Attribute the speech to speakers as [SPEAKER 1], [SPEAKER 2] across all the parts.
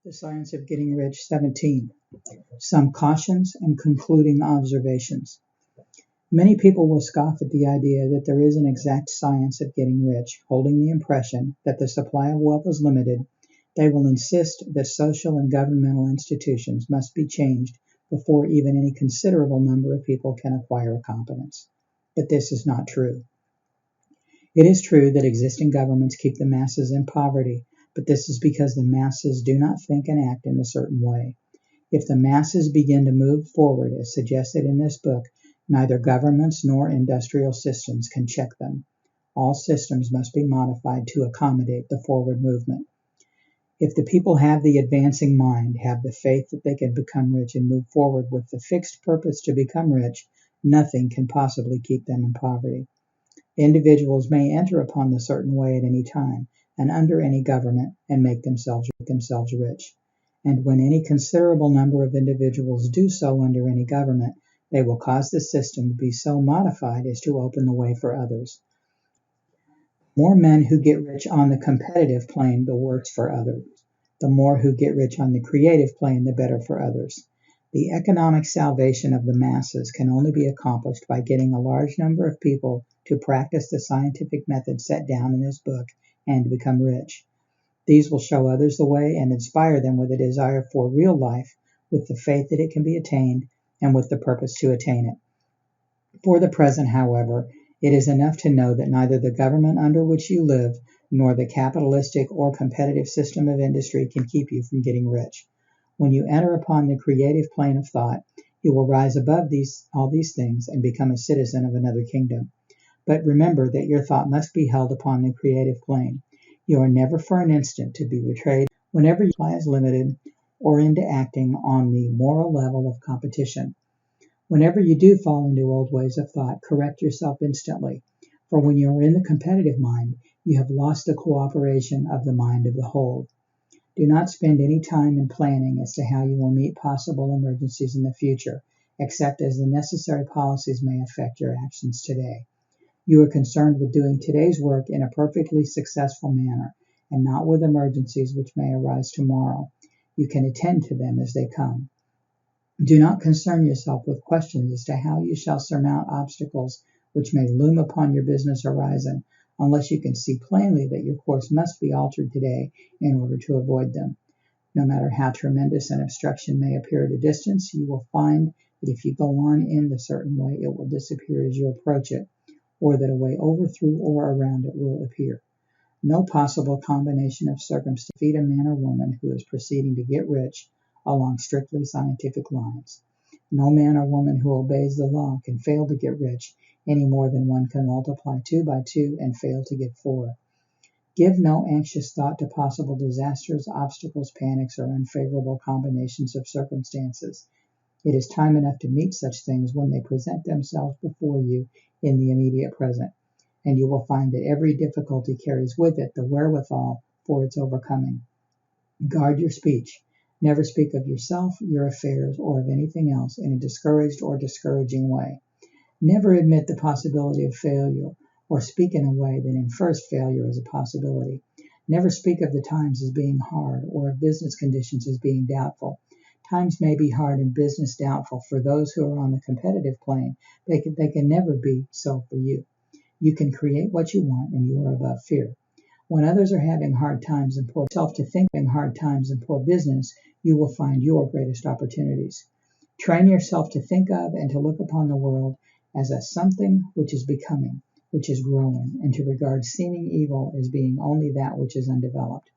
[SPEAKER 1] The Science of Getting Rich 17. Some Cautions and Concluding Observations. Many people will scoff at the idea that there is an exact science of getting rich, holding the impression that the supply of wealth is limited. They will insist that social and governmental institutions must be changed before even any considerable number of people can acquire a competence. But this is not true. It is true that existing governments keep the masses in poverty, but this is because the masses do not think and act in a certain way. If the masses begin to move forward as suggested in this book, neither governments nor industrial systems can check them. All systems must be modified to accommodate the forward movement. If the people have the advancing mind, have the faith that they can become rich and move forward with the fixed purpose to become rich, nothing can possibly keep them in poverty. Individuals may enter upon the certain way at any time and under any government and make themselves rich. And when any considerable number of individuals do so under any government, they will cause the system to be so modified as to open the way for others. The more men who get rich on the competitive plane, the worse for others. The more who get rich on the creative plane, the better for others. The economic salvation of the masses can only be accomplished by getting a large number of people to practice the scientific method set down in this book and become rich. These will show others the way and inspire them with a desire for real life, with the faith that it can be attained, and with the purpose to attain it. For the present, however, it is enough to know that neither the government under which you live nor the capitalistic or competitive system of industry can keep you from getting rich. When you enter upon the creative plane of thought, you will rise above all these things and become a citizen of another kingdom. But remember that your thought must be held upon the creative plane. You are never for an instant to be betrayed whenever your supply is limited or into acting on the moral level of competition. Whenever you do fall into old ways of thought, correct yourself instantly, for when you are in the competitive mind, you have lost the cooperation of the mind of the whole. Do not spend any time in planning as to how you will meet possible emergencies in the future, except as the necessary policies may affect your actions today. You are concerned with doing today's work in a perfectly successful manner, and not with emergencies which may arise tomorrow. You can attend to them as they come. Do not concern yourself with questions as to how you shall surmount obstacles which may loom upon your business horizon, unless you can see plainly that your course must be altered today in order to avoid them. No matter how tremendous an obstruction may appear at a distance, you will find that if you go on in the certain way, it will disappear as you approach it, or that a way over, through, or around it will appear. No possible combination of circumstances defeat a man or woman who is proceeding to get rich along strictly scientific lines. No man or woman who obeys the law can fail to get rich any more than one can multiply 2 by 2 and fail to get 4. Give no anxious thought to possible disasters, obstacles, panics, or unfavorable combinations of circumstances. It is time enough to meet such things when they present themselves before you in the immediate present, and you will find that every difficulty carries with it the wherewithal for its overcoming. Guard your speech. Never speak of yourself, your affairs, or of anything else in a discouraged or discouraging way. Never admit the possibility of failure, or speak in a way that infers failure as a possibility. Never speak of the times as being hard, or of business conditions as being doubtful. Times may be hard and business doubtful for those who are on the competitive plane. They can never be so for you. You can create what you want, and you are above fear. When others are having hard times and poor business, you will find your greatest opportunities. Train yourself to think of and to look upon the world as a something which is becoming, which is growing, and to regard seeming evil as being only that which is undeveloped.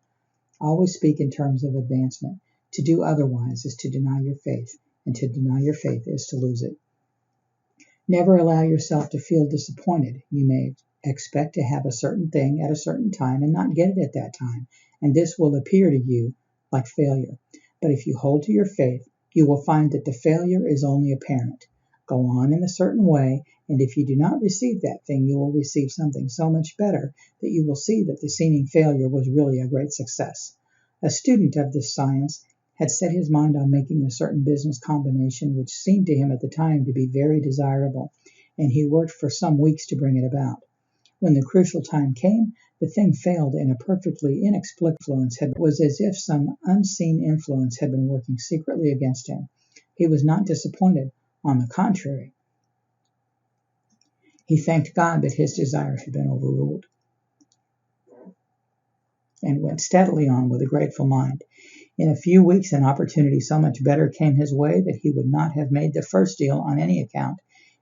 [SPEAKER 1] Always speak in terms of advancement. To do otherwise is to deny your faith, and to deny your faith is to lose it. Never allow yourself to feel disappointed. You may expect to have a certain thing at a certain time and not get it at that time, and this will appear to you like failure. But if you hold to your faith, you will find that the failure is only apparent. Go on in a certain way, and if you do not receive that thing, you will receive something so much better that you will see that the seeming failure was really a great success. A student of this science had set his mind on making a certain business combination which seemed to him at the time to be very desirable, and he worked for some weeks to bring it about. When the crucial time came, the thing failed in a perfectly inexplicable influence. It was as if some unseen influence had been working secretly against him. He was not disappointed. On the contrary, he thanked God that his desire had been overruled, and went steadily on with a grateful mind. In a few weeks, an opportunity so much better came his way that he would not have made the first deal on any account,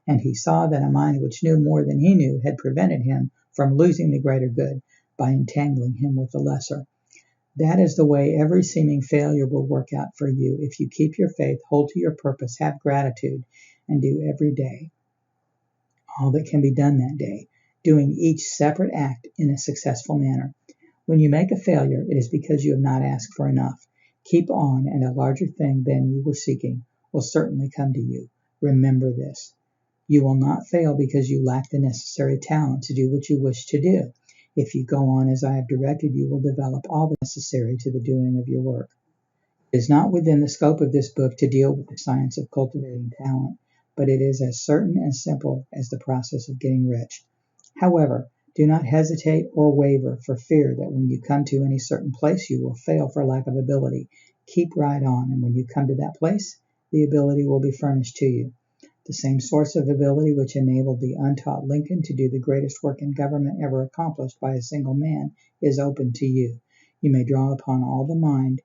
[SPEAKER 1] and he saw that a mind which knew more than he knew had prevented him from losing the greater good by entangling him with the lesser. That is the way every seeming failure will work out for you if you keep your faith, hold to your purpose, have gratitude, and do every day all that can be done that day, doing each separate act in a successful manner. When you make a failure, it is because you have not asked for enough. Keep on, and a larger thing than you were seeking will certainly come to you. Remember this. You will not fail because you lack the necessary talent to do what you wish to do. If you go on as I have directed, you will develop all the necessary to the doing of your work. It is not within the scope of this book to deal with the science of cultivating talent, but it is as certain and simple as the process of getting rich. However, do not hesitate or waver for fear that when you come to any certain place you will fail for lack of ability. Keep right on, and when you come to that place, the ability will be furnished to you. The same source of ability which enabled the untaught Lincoln to do the greatest work in government ever accomplished by a single man is open to you. You may draw upon all the mind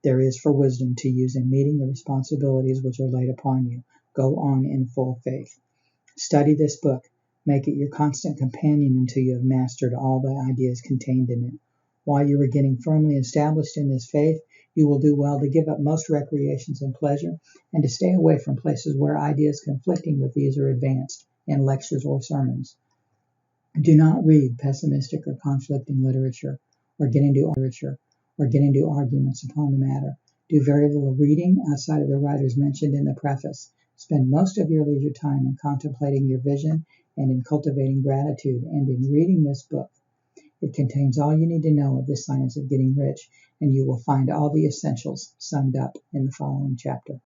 [SPEAKER 1] there is for wisdom to use in meeting the responsibilities which are laid upon you. Go on in full faith. Study this book. Make it your constant companion until you have mastered all the ideas contained in it. While you are getting firmly established in this faith, you will do well to give up most recreations and pleasure, and to stay away from places where ideas conflicting with these are advanced in lectures or sermons. Do not read pessimistic or conflicting literature, or get into arguments upon the matter. Do very little reading outside of the writers mentioned in the preface. Spend most of your leisure time in contemplating your vision and in cultivating gratitude and in reading this book. It contains all you need to know of the science of getting rich, and you will find all the essentials summed up in the following chapter.